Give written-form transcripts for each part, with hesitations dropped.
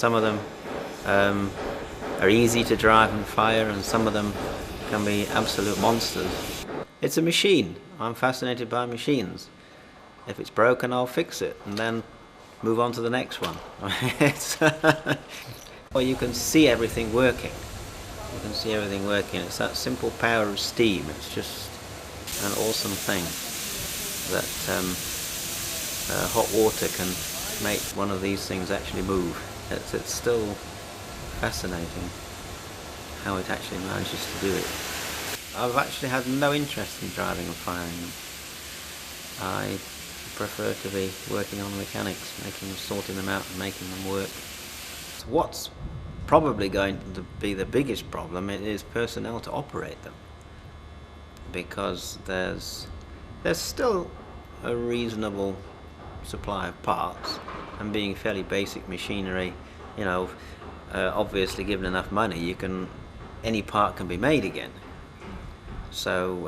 some of them are easy to drive and fire, and some of them can be absolute monsters. It's a machine. I'm fascinated by machines. If it's broken, I'll fix it and then move on to the next one. Well, you can see everything working. You can see everything working. It's that simple power of steam. It's just an awesome thing that hot water can make one of these things actually move. It's still fascinating how it actually manages to do it. I've actually had no interest in driving and firing them. I prefer to be working on mechanics, sorting them out and making them work. So what's probably going to be the biggest problem is personnel to operate them, because there's still a reasonable supply of parts, and being fairly basic machinery, you know, obviously given enough money, any part can be made again. So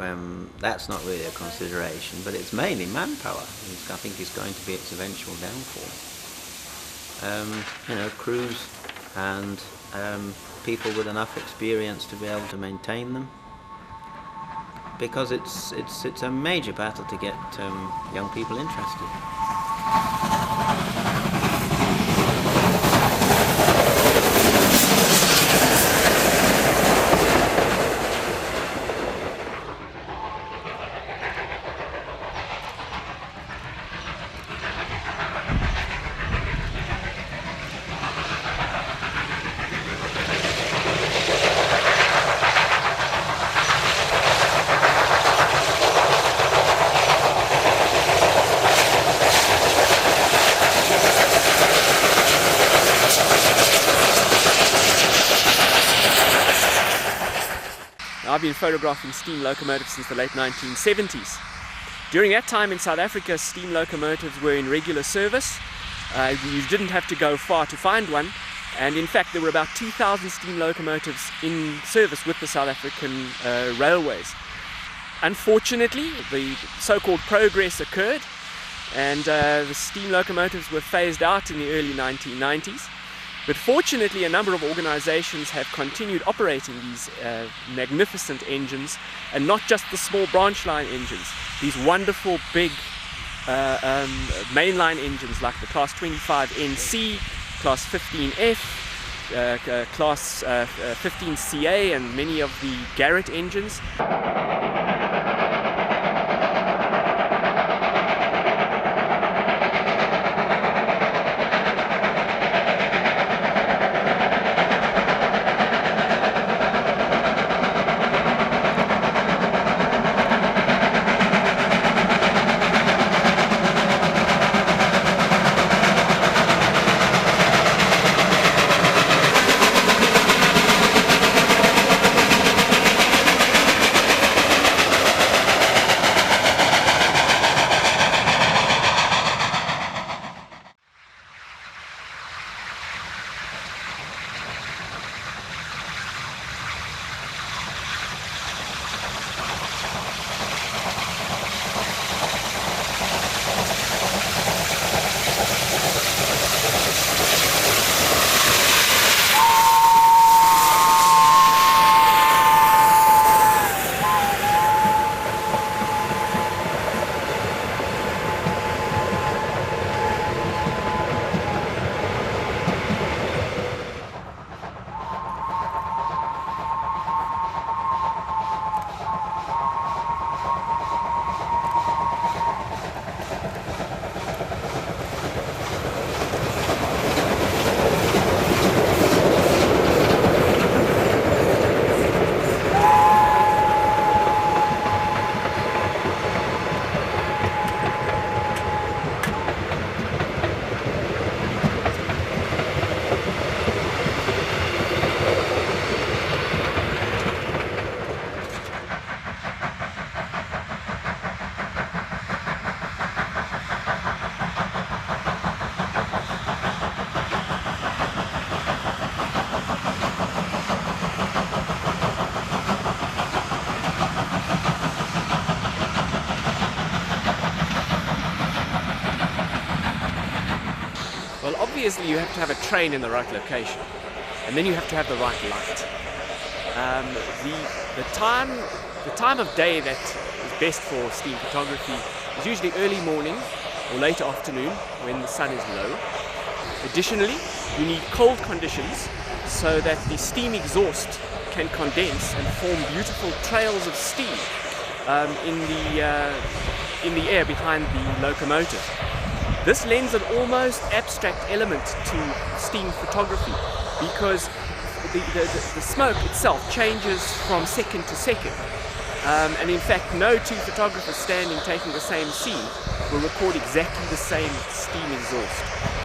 that's not really a consideration, but it's mainly manpower. I think is going to be its eventual downfall. You know, crews and people with enough experience to be able to maintain them, because it's a major battle to get young people interested. I've been photographing steam locomotives since the late 1970s. During that time in South Africa, steam locomotives were in regular service. You didn't have to go far to find one, and in fact there were about 2,000 steam locomotives in service with the South African railways. Unfortunately, the so-called progress occurred, and the steam locomotives were phased out in the early 1990s. But fortunately, a number of organizations have continued operating these magnificent engines, and not just the small branch line engines, these wonderful big mainline engines like the Class 25 NC, Class 15F, Class 15CA, and many of the Garrett engines. obviously you have to have a train in the right location, and then you have to have the right light. The time of day that is best for steam photography is usually early morning or late afternoon when the sun is low. Additionally, you need cold conditions so that the steam exhaust can condense and form beautiful trails of steam in the air behind the locomotive. This lends an almost abstract element to steam photography because the smoke itself changes from second to second. And in fact, no two photographers standing taking the same scene will record exactly the same steam exhaust.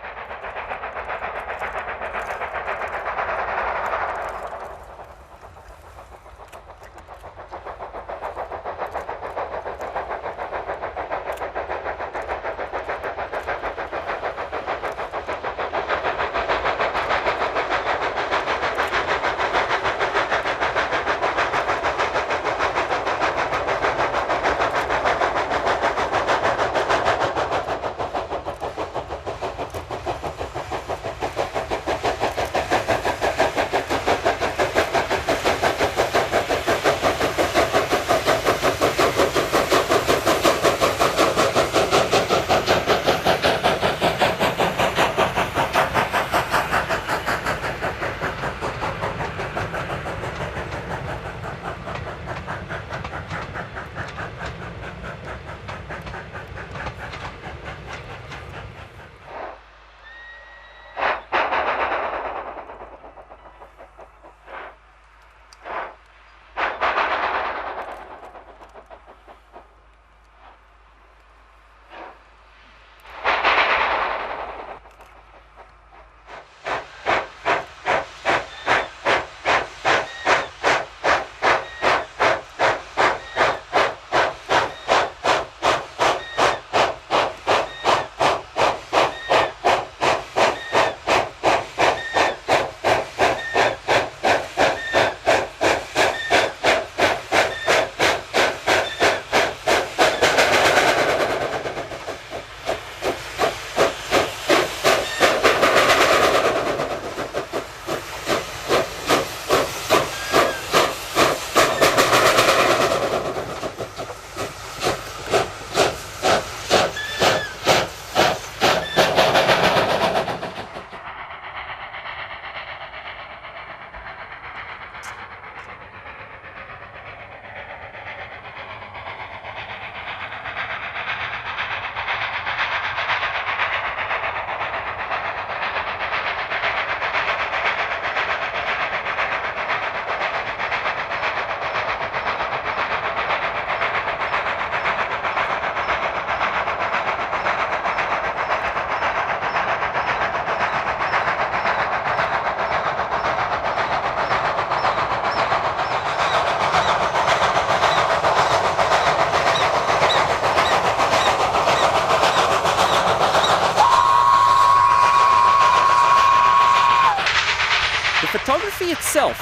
The photography itself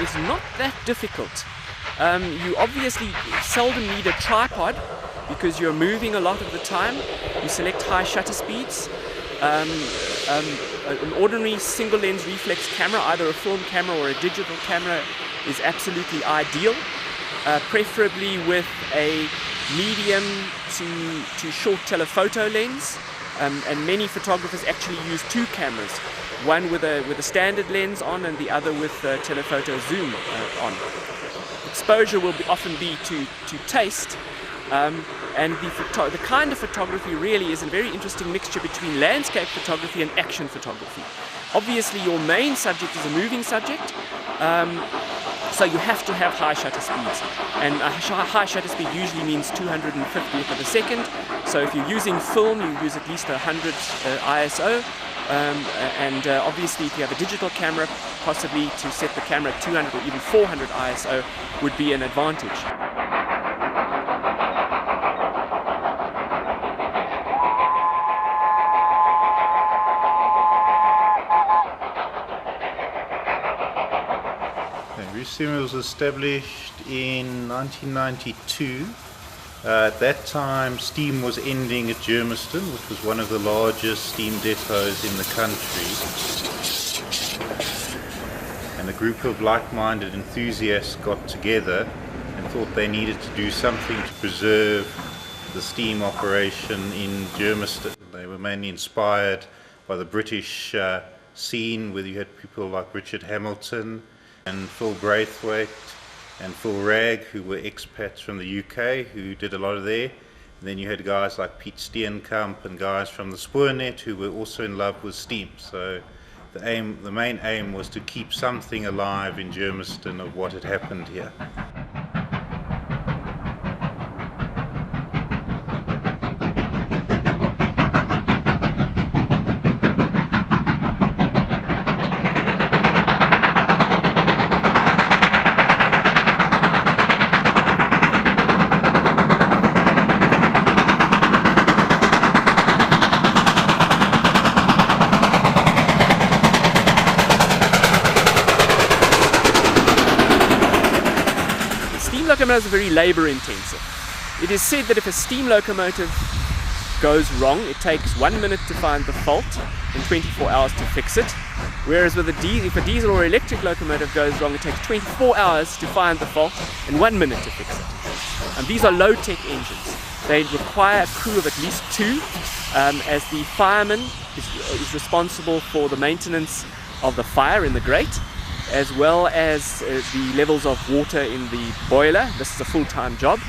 is not that difficult. You obviously seldom need a tripod because you're moving a lot of the time. You select high shutter speeds. An ordinary single lens reflex camera, either a film camera or a digital camera, is absolutely ideal, preferably with a medium to short telephoto lens. And many photographers actually use two cameras, one with a standard lens on and the other with telephoto zoom on. Exposure will often be to taste, and the kind of photography really is a very interesting mixture between landscape photography and action photography. Obviously your main subject is a moving subject, so you have to have high shutter speeds, and a high shutter speed usually means 250th of a second. So if you're using film, you use at least 100 ISO, and obviously if you have a digital camera, possibly to set the camera at 200 or even 400 ISO would be an advantage. Reefsteamers was established in 1992 At that time, steam was ending at Germiston, which was one of the largest steam depots in the country. And a group of like-minded enthusiasts got together and thought they needed to do something to preserve the steam operation in Germiston. They were mainly inspired by the British scene, where you had people like Richard Hamilton and Phil Braithwaite and Phil Ragg, who were expats from the UK, who did a lot of there. And then you had guys like Piet Steenkamp and guys from the Spoornet who were also in love with steam. So the main aim was to keep something alive in Germiston of what had happened here. Locomotives are very labour intensive. It is said that if a steam locomotive goes wrong, it takes 1 minute to find the fault and 24 hours to fix it, whereas with if a diesel or electric locomotive goes wrong, it takes 24 hours to find the fault and 1 minute to fix it. And these are low-tech engines. They require a crew of at least 2, as the fireman is responsible for the maintenance of the fire in the grate, as well as the levels of water in the boiler. This is a full-time job.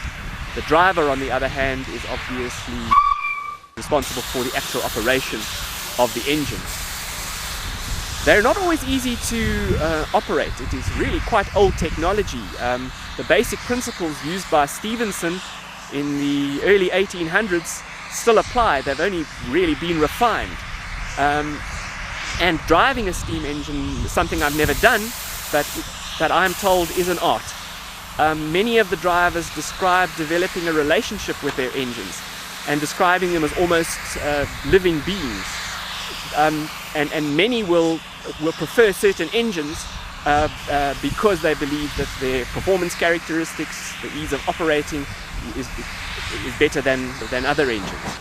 The driver, on the other hand, is obviously responsible for the actual operation of the engine. They're not always easy to operate. It is really quite old technology. The basic principles used by Stevenson in the early 1800s still apply. They've only really been refined. And driving a steam engine is something I've never done, but that I'm told is an art. Many of the drivers describe developing a relationship with their engines and describing them as almost living beings. And many will prefer certain engines because they believe that their performance characteristics, the ease of operating is better than other engines.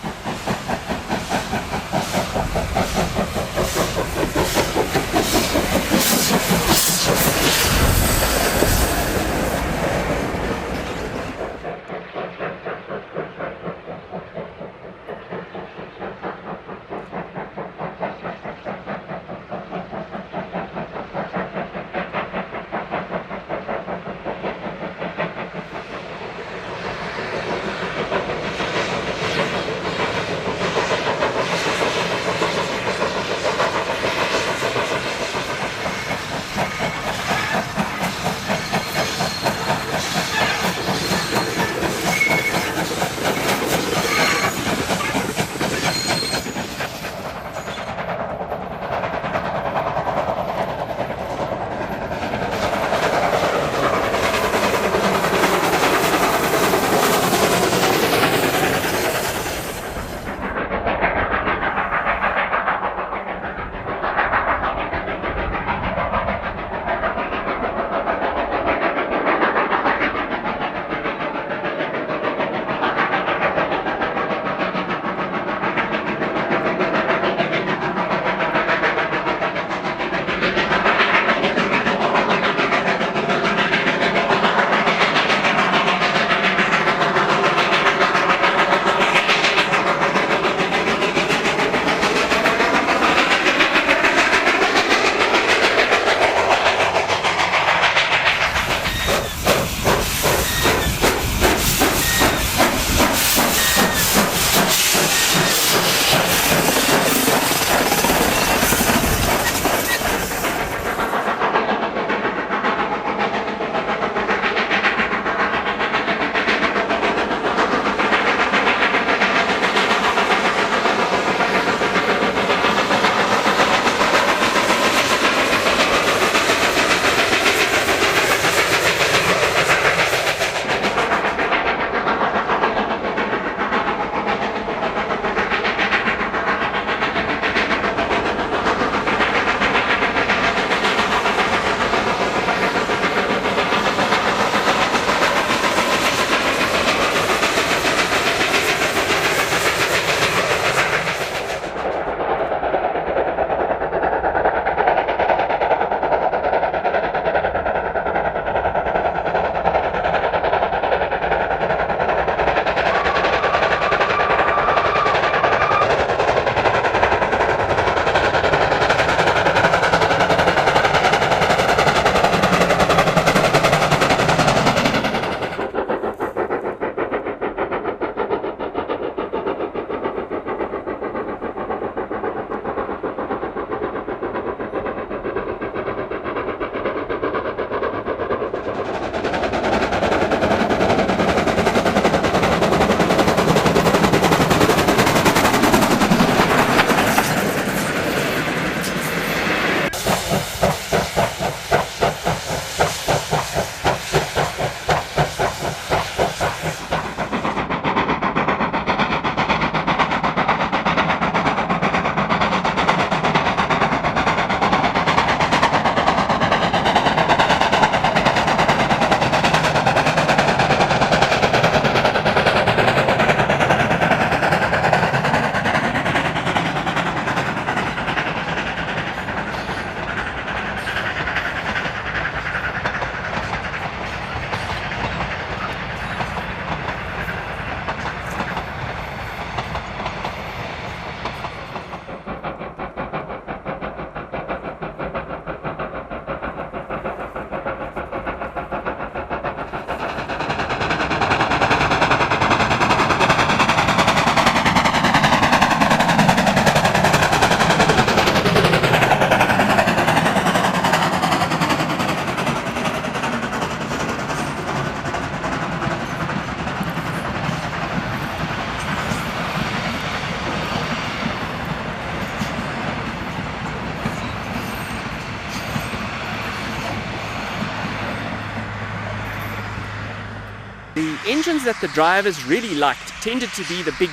the engines that the drivers really liked tended to be the big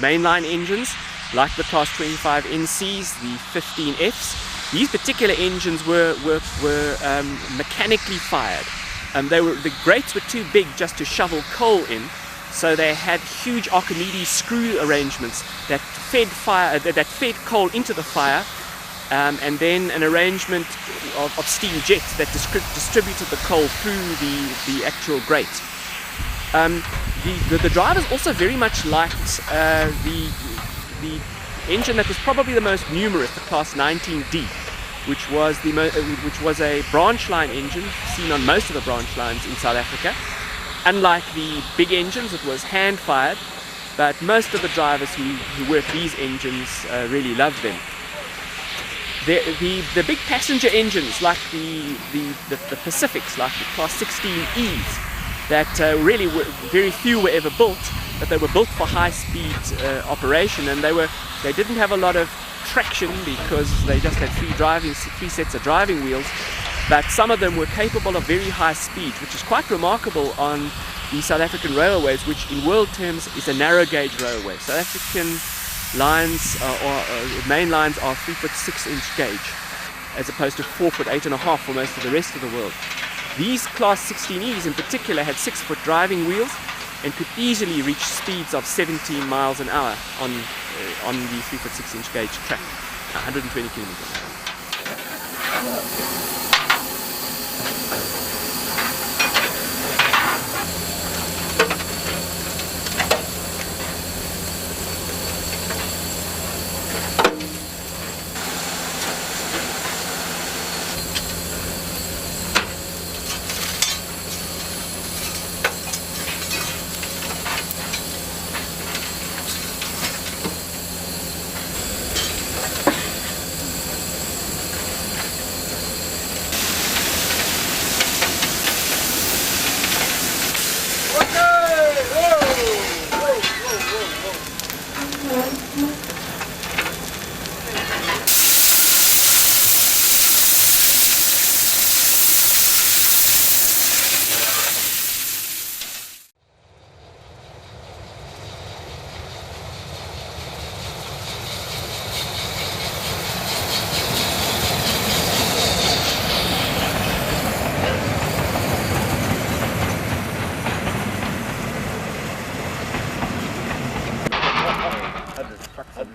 mainline engines, like the Class 25 NCs, the 15Fs. These particular engines were mechanically fired. The grates were too big just to shovel coal in, so they had huge Archimedes screw arrangements that fed coal into the fire, and then an arrangement of steam jets that distributed the coal through the actual grate. The drivers also very much liked the engine that was probably the most numerous, the Class 19D, which was a branch line engine seen on most of the branch lines in South Africa. Unlike the big engines, it was hand fired, but most of the drivers who worked these engines really loved them. The big passenger engines, like the Pacifics, like the Class 16Es, that really very few were ever built, but they were built for high-speed operation, and they didn't have a lot of traction because they just had three sets of driving wheels. But some of them were capable of very high speed, which is quite remarkable on the South African railways, which in world terms is a narrow gauge railway. South African lines main lines are 3-foot 6-inch gauge, as opposed to 4-foot 8.5 for most of the rest of the world. These Class 16Es in particular had 6-foot driving wheels and could easily reach speeds of 17 miles an hour on the 3-foot 6-inch gauge track, 120 kilometers.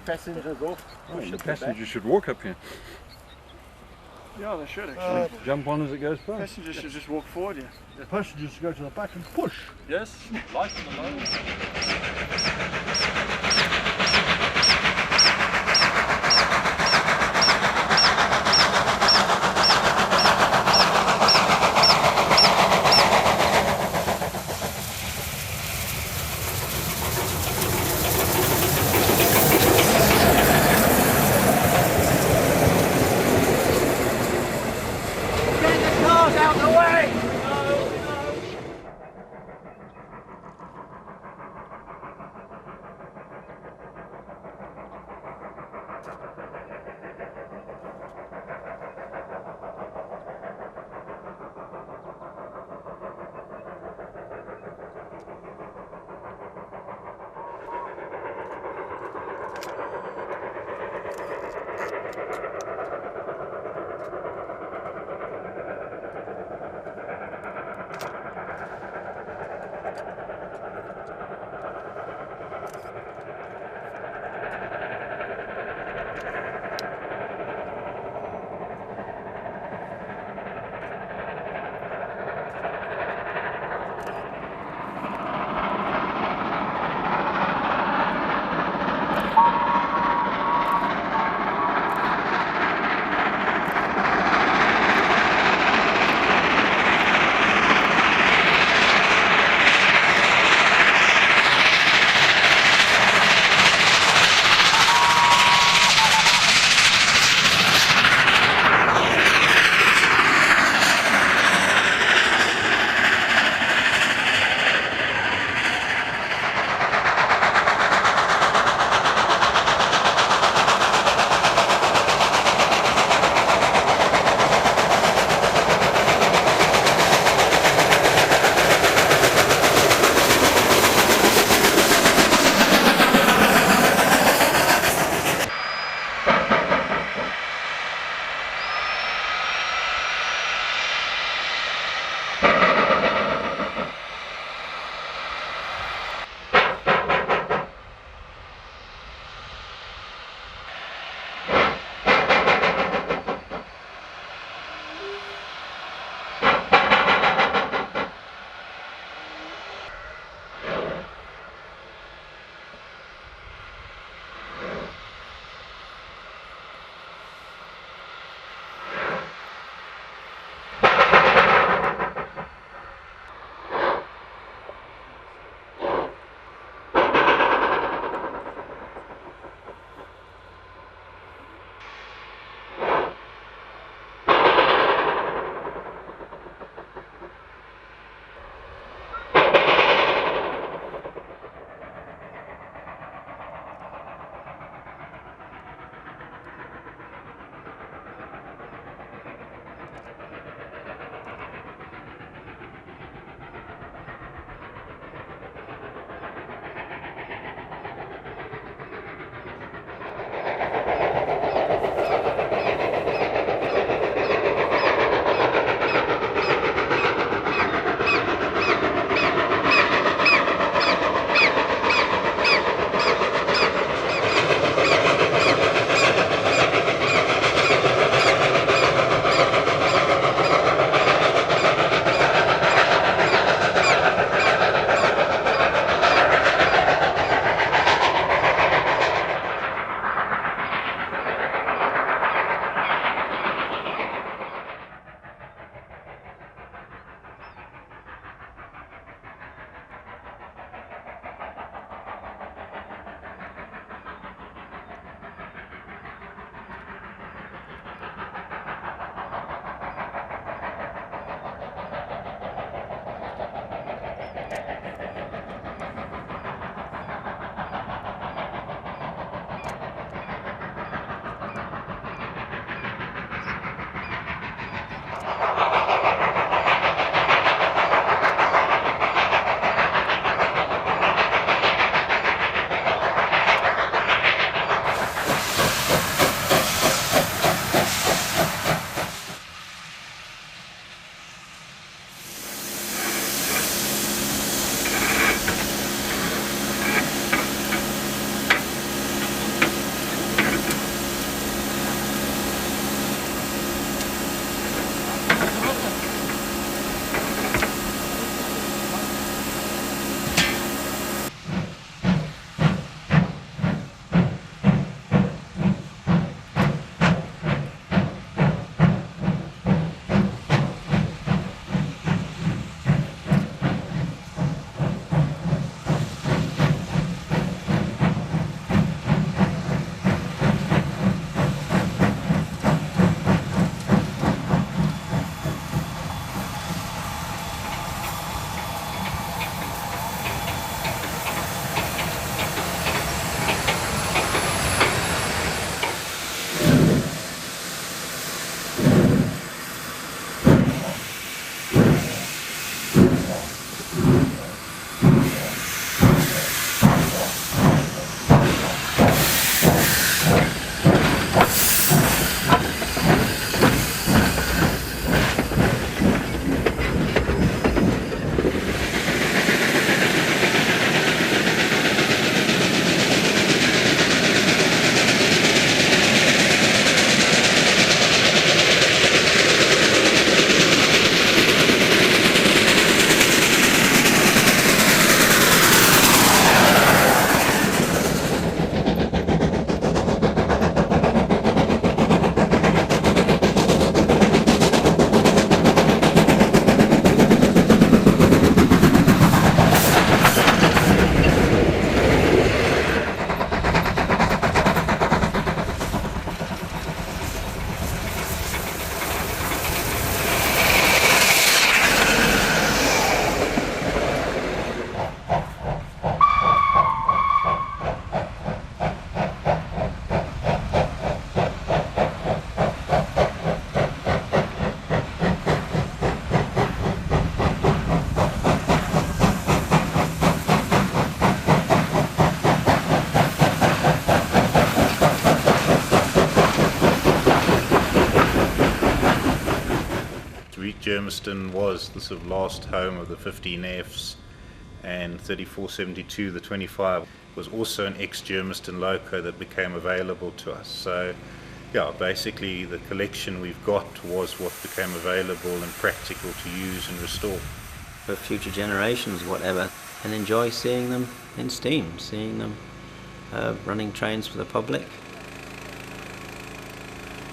Passengers off. Oh, the passengers should walk up here. Yeah, they should actually. Jump on as it goes past. Passengers should just walk forward, yeah. The passengers should go to the back and push. Yes, light on the low. Germiston was the sort of last home of the 15Fs, and 3472, the 25, was also an ex-Germiston loco that became available to us. So yeah, basically the collection we've got was what became available and practical to use and restore. For future generations, whatever, and enjoy seeing them in steam, seeing them running trains for the public.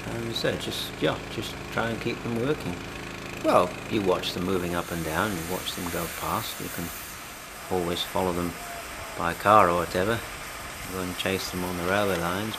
And so just try and keep them working. Well, you watch them moving up and down, you watch them go past, you can always follow them by car or whatever, go and chase them on the railway lines.